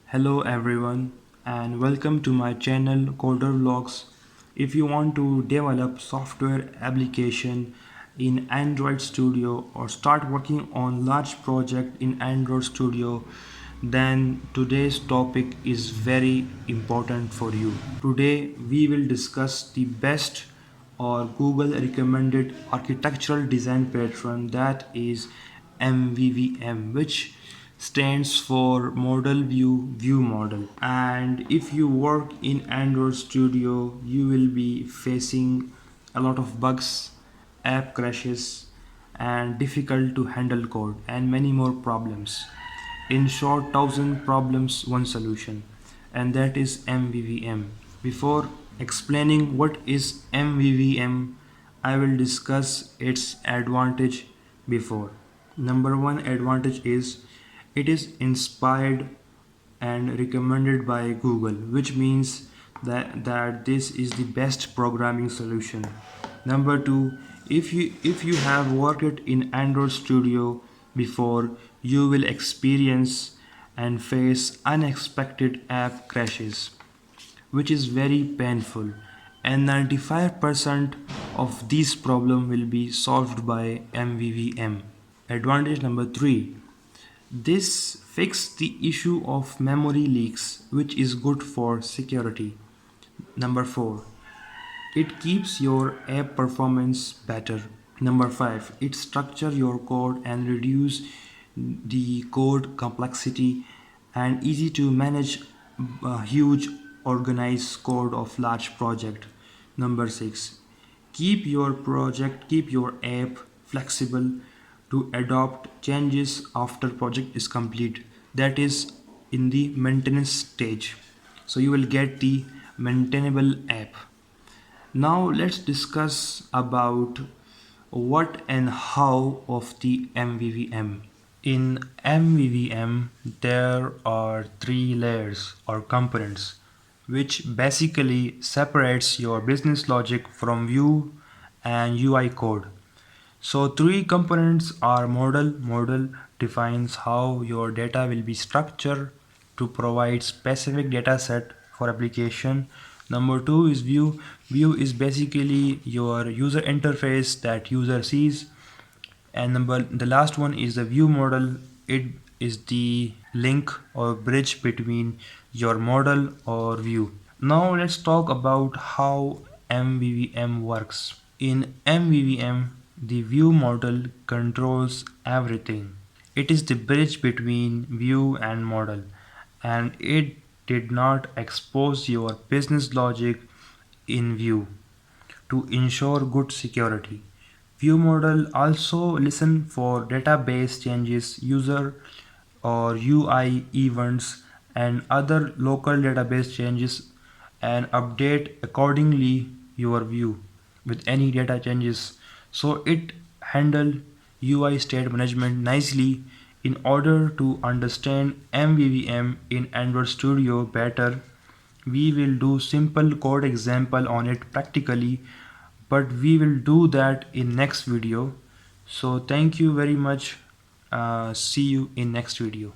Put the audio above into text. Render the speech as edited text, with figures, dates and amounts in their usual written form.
Hello everyone and welcome to my channel Coder Vlogs. If you want to develop software application in Android Studio or start working on large project in Android Studio, then today's topic is very important for you. Today we will discuss the best or Google recommended architectural design pattern, that is MVVM, which stands for model view model. And if you work in Android Studio, you will be facing a lot of bugs, app crashes, and difficult to handle code and many more problems. In short, 1000 problems, one solution, and that is MVVM. Before explaining what is MVVM, I will discuss its advantage before. Number one advantage is it is inspired and recommended by Google, which means that this is the best programming solution. Number two, if you have worked in Android Studio before, you will experience and face unexpected app crashes, which is very painful, and 95% of these problems will be solved by MVVM. Advantage number 3, this fixes the issue of memory leaks, which is good for security. Number 4, it keeps your app performance better. Number 5, it structure your code and reduce the code complexity and easy to manage a huge organized code of large project. Number 6, keep your app flexible to adopt changes after project is complete, that is in the maintenance stage, so you will get the maintainable app. Now let's discuss about what and how of the MVVM. In MVVM, there are three layers or components which basically separates your business logic from view and UI code. So three components are model. Model defines how your data will be structured to provide specific data set for application. Number two is view. View is basically your user interface that user sees. And the last one is the view model. It is the link or bridge between your model or view. Now let's talk about how MVVM works. In MVVM, the view model controls everything. It is the bridge between view and model, and it did not expose your business logic in view to ensure good security. View model also listen for database changes, user or UI events, and other local database changes, and update accordingly your view with any data changes. So it handle UI state management nicely. In order to understand MVVM in Android Studio better, we will do simple code example on it practically, but we will do that in next video. So thank you very much. See you in next video.